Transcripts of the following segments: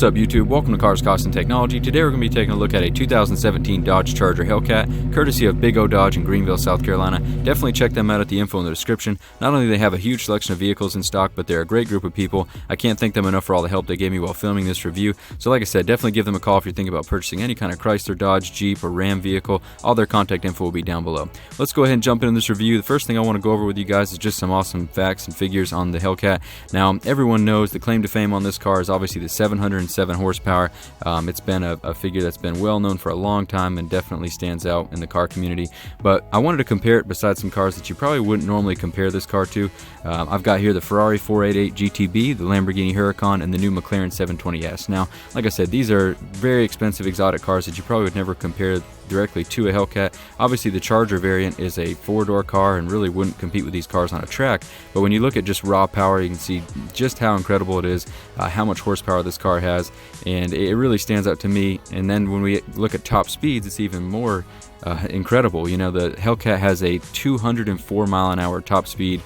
What's up YouTube? Welcome to Cars, Cost, and Technology. Today we're going to be taking a look at a 2017 Dodge Charger Hellcat, courtesy of Big O Dodge in Greenville, South Carolina. Definitely check them out at the info in the description. Not only do they have a huge selection of vehicles in stock, but they're a great group of people. I can't thank them enough for all the help they gave me while filming this review. So like I said, definitely give them a call if you're thinking about purchasing any kind of Chrysler, Dodge, Jeep, or Ram vehicle. All their contact info will be down below. Let's go ahead and jump into this review. The first thing I want to go over with you guys is just some awesome facts and figures on the Hellcat. Now, everyone knows the claim to fame on this car is obviously the 707 horsepower. It's been a figure that's been well known for a long time and definitely stands out in the car community. But I wanted to compare it besides some cars that you probably wouldn't normally compare this car to. I've got here the Ferrari 488 GTB, the Lamborghini Huracan, and the new McLaren 720S. Now, like I said, these are very expensive exotic cars that you probably would never compare directly to a Hellcat. Obviously the Charger variant is a four-door car and really wouldn't compete with these cars on a track, but when you look at just raw power, you can see just how incredible it is, how much horsepower this car has, and it really stands out to me. And then when we look at top speeds, it's even more incredible. You know, the Hellcat has a 204 mile an hour top speed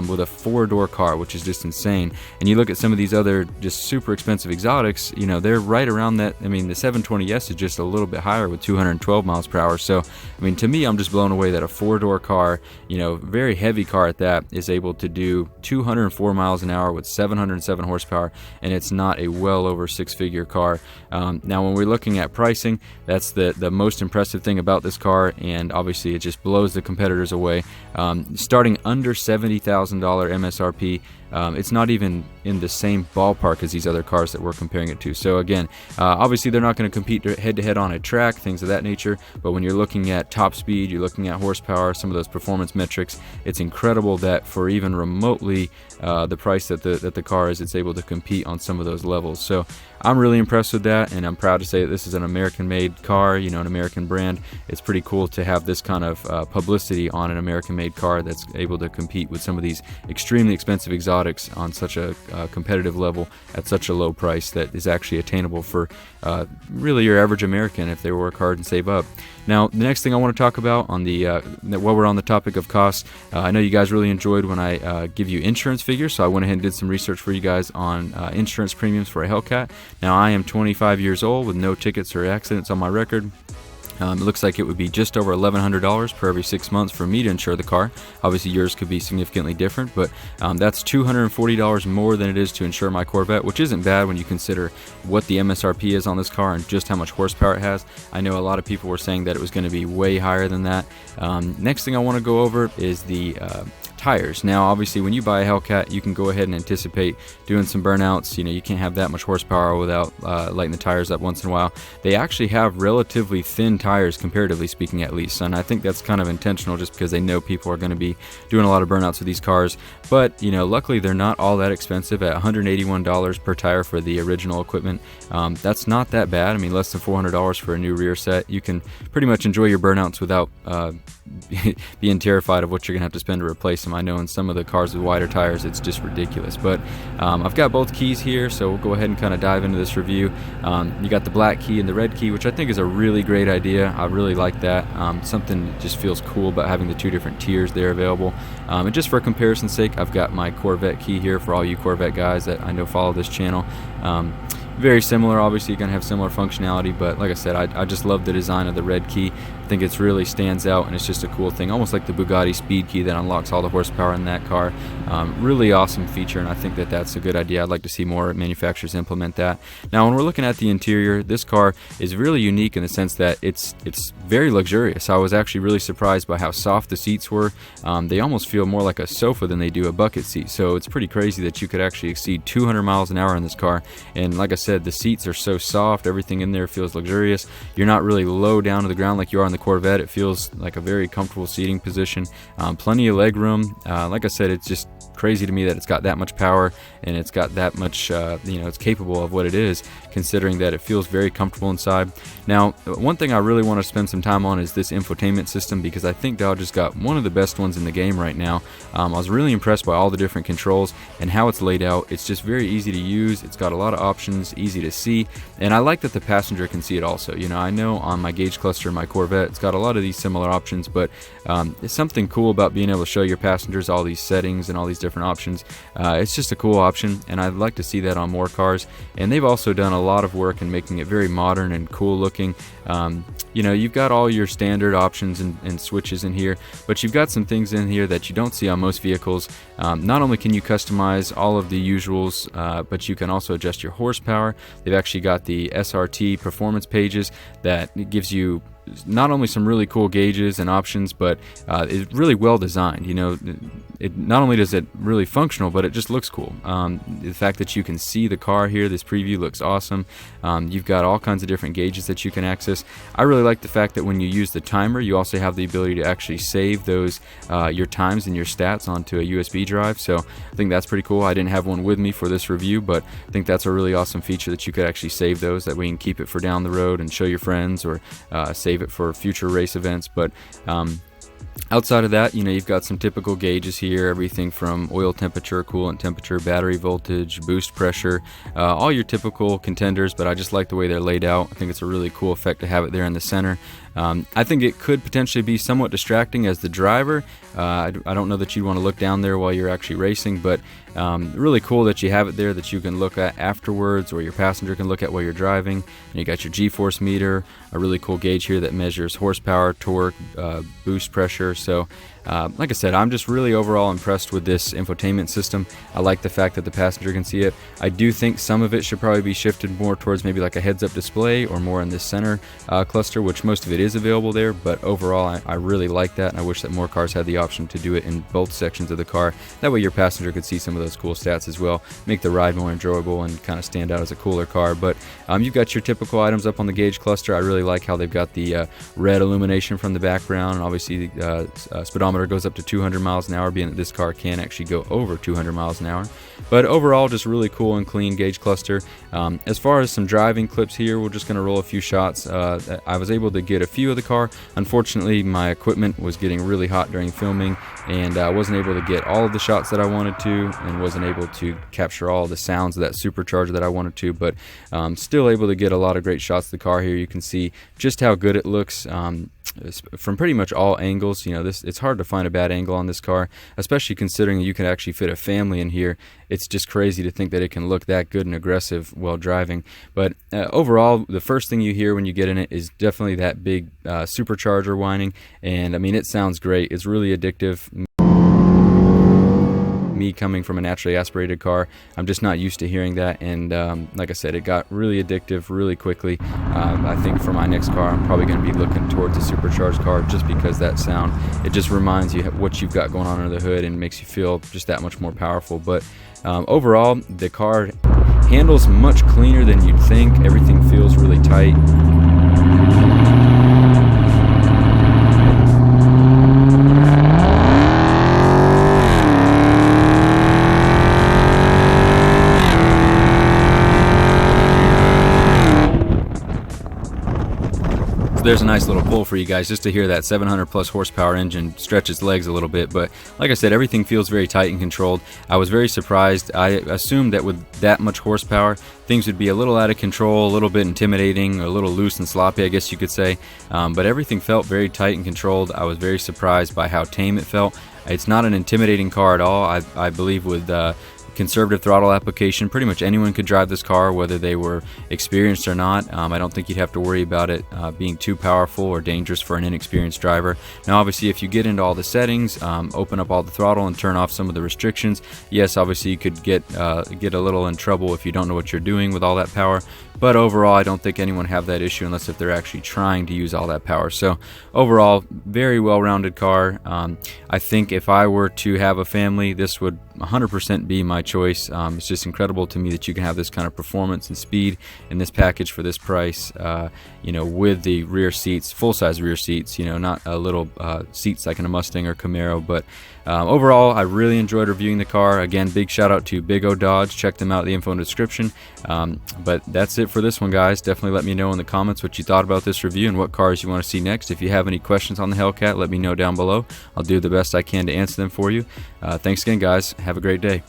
with a four-door car, which is just insane. And you look at some of these other just super expensive exotics, you know, they're right around that. I mean, the 720S is just a little bit higher with 212 miles per hour. So, I mean, to me, I'm just blown away that a four-door car, you know, very heavy car at that, is able to do 204 miles an hour with 707 horsepower, and it's not a well over six-figure car. Now, when we're looking at pricing, that's the most impressive thing about this car, and obviously it just blows the competitors away. Starting under $70,000 MSRP, it's not even in the same ballpark as these other cars that we're comparing it to. So again, obviously they're not going to compete head-to-head on a track, things of that nature, but when you're looking at top speed, you're looking at horsepower, some of those performance metrics, it's incredible that for even remotely the price that the car is, it's able to compete on some of those levels. So I'm really impressed with that, and I'm proud to say that this is an American-made car, you know, an American brand. It's pretty cool to have this kind of publicity on an American-made car that's able to compete with some of these extremely expensive exotics on such a competitive level at such a low price that is actually attainable for really your average American if they work hard and save up. Now, the next thing I want to talk about on the while we're on the topic of costs, I know you guys really enjoyed when I give you insurance figures, so I went ahead and did some research for you guys on insurance premiums for a Hellcat. Now, I am 25 years old with no tickets or accidents on my record. It looks like it would be just over $1,100 per every 6 months for me to insure the car. Obviously yours could be significantly different, but that's $240 more than it is to insure my Corvette, which isn't bad when you consider what the MSRP is on this car and just how much horsepower it has. I know a lot of people were saying that it was going to be way higher than that. Next thing I want to go over is the tires. Now, obviously, when you buy a Hellcat, you can go ahead and anticipate doing some burnouts. You know, you can't have that much horsepower without lighting the tires up once in a while. They actually have relatively thin tires, comparatively speaking, at least, and I think that's kind of intentional just because they know people are going to be doing a lot of burnouts with these cars. But, you know, luckily they're not all that expensive at $181 per tire for the original equipment. That's not that bad. I mean, less than $400 for a new rear set. You can pretty much enjoy your burnouts without being terrified of what you're going to have to spend to replace them. I know in some of the cars with wider tires it's just ridiculous, but I've got both keys here, so we'll go ahead and kind of dive into this review. You got the black key and the red key, which I think is a really great idea. I really like that. Something that just feels cool about having the two different tiers there available. And just for comparison's sake, I've got my Corvette key here for all you Corvette guys that I know follow this channel. Very similar, obviously you're going to have similar functionality, but like I said, I just love the design of the red key. I think it really stands out, and it's just a cool thing, almost like the Bugatti speed key that unlocks all the horsepower in that car. Really awesome feature, and I think that that's a good idea. I'd like to see more manufacturers implement that. Now, when we're looking at the interior, this car is really unique in the sense that it's very luxurious. I was actually really surprised by how soft the seats were. They almost feel more like a sofa than they do a bucket seat, so it's pretty crazy that you could actually exceed 200 miles an hour in this car. And like I said, the seats are so soft, everything in there feels luxurious. You're not really low down to the ground like you are in the Corvette. It feels like a very comfortable seating position. Plenty of leg room. Like I said, it's just crazy to me that it's got that much power and it's got that much, it's capable of what it is, considering that it feels very comfortable inside. Now, one thing I really want to spend some time on is this infotainment system, because I think Dodge has got one of the best ones in the game right now. I was really impressed by all the different controls and how it's laid out. It's just very easy to use. It's got a lot of options, easy to see, and I like that the passenger can see it also. I know on my gauge cluster in my Corvette, it's got a lot of these similar options, but it's something cool about being able to show your passengers all these settings and all these different options. It's just a cool option, and I'd like to see that on more cars. And they've also done a lot of work in making it very modern and cool looking. You've got all your standard options and switches in here, but you've got some things in here that you don't see on most vehicles. Not only can you customize all of the usuals, but you can also adjust your horsepower. They've actually got the SRT performance pages that gives you not only some really cool gauges and options, but it's really well designed. It not only does it really functional, but it just looks cool. The fact that you can see the car here, this preview looks awesome. You've got all kinds of different gauges that you can access. I really like the fact that when you use the timer, you also have the ability to actually save those your times and your stats onto a USB drive. So I think that's pretty cool. I didn't have one with me for this review, but I think that's a really awesome feature that you could actually save those. That way you can keep it for down the road and show your friends, or save it for future race events. But outside of that, you've got some typical gauges here, everything from oil temperature, coolant temperature, battery voltage, boost pressure, all your typical contenders, but I just like the way they're laid out. I think it's a really cool effect to have it there in the center. I think it could potentially be somewhat distracting as the driver. I don't know that you'd want to look down there while you're actually racing, but really cool that you have it there that you can look at afterwards, or your passenger can look at while you're driving. And you got your G-force meter, a really cool gauge here that measures horsepower, torque, boost pressure. So like I said, I'm just really overall impressed with this infotainment system. I like the fact that the passenger can see it. I do think some of it should probably be shifted more towards maybe like a heads-up display, or more in this center cluster, which most of it is available there. But overall, I really like that, and I wish that more cars had the option to do it in both sections of the car. That way your passenger could see some of those cool stats as well, make the ride more enjoyable and kind of stand out as a cooler car. But you've got your typical items up on the gauge cluster. I really like how they've got the red illumination from the background, and obviously the speedometer goes up to 200 miles an hour, being that this car can actually go over 200 miles an hour. But overall, just really cool and clean gauge cluster. As far as some driving clips here, we're just going to roll a few shots. I was able to get a few of the car. Unfortunately, my equipment was getting really hot during filming, and I wasn't able to get all of the shots that I wanted to, and wasn't able to capture all the sounds of that supercharger that I wanted to, but still able to get a lot of great shots of the car here. You can see just how good it looks from pretty much all angles. It's hard to find a bad angle on this car, especially considering you can actually fit a family in here. It's just crazy to think that it can look that good and aggressive while driving. But overall, the first thing you hear when you get in it is definitely that big supercharger whining, and I mean, it sounds great. It's really addictive. Me coming from a naturally aspirated car, I'm just not used to hearing that, and like I said, it got really addictive really quickly. I think for my next car, I'm probably going to be looking towards a supercharged car, just because that sound, it just reminds you what you've got going on under the hood and makes you feel just that much more powerful. But overall, the car handles much cleaner than you'd think. Everything feels really tight. there's a nice little pull for you guys just to hear that 700 plus horsepower engine stretch its legs a little bit. But like I said, everything feels very tight and controlled. I was very surprised. I assumed that with that much horsepower, things would be a little out of control, a little bit intimidating, a little loose and sloppy, I guess you could say. But everything felt very tight and controlled. I was very surprised by how tame it felt. It's not an intimidating car at all. I believe with conservative throttle application, pretty much anyone could drive this car, whether they were experienced or not. I don't think you'd have to worry about it being too powerful or dangerous for an inexperienced driver. Now obviously if you get into all the settings, open up all the throttle and turn off some of the restrictions, yes, obviously you could get a little in trouble if you don't know what you're doing with all that power. But overall, I don't think anyone have that issue unless if they're actually trying to use all that power. So overall, very well-rounded car. I think if I were to have a family, this would 100% be my choice. It's just incredible to me that you can have this kind of performance and speed in this package for this price, you know, with the rear seats, full-size rear seats, you know, not a little seats like in a Mustang or Camaro. But overall, I really enjoyed reviewing the car. Again, big shout out to Big O Dodge. Check them out in the info in the description. But that's it for this one, guys. Definitely let me know in the comments what you thought about this review and what cars you want to see next. If you have any questions on the Hellcat, let me know down below. I'll do the best I can to answer them for you. Thanks again, guys. Have a great day.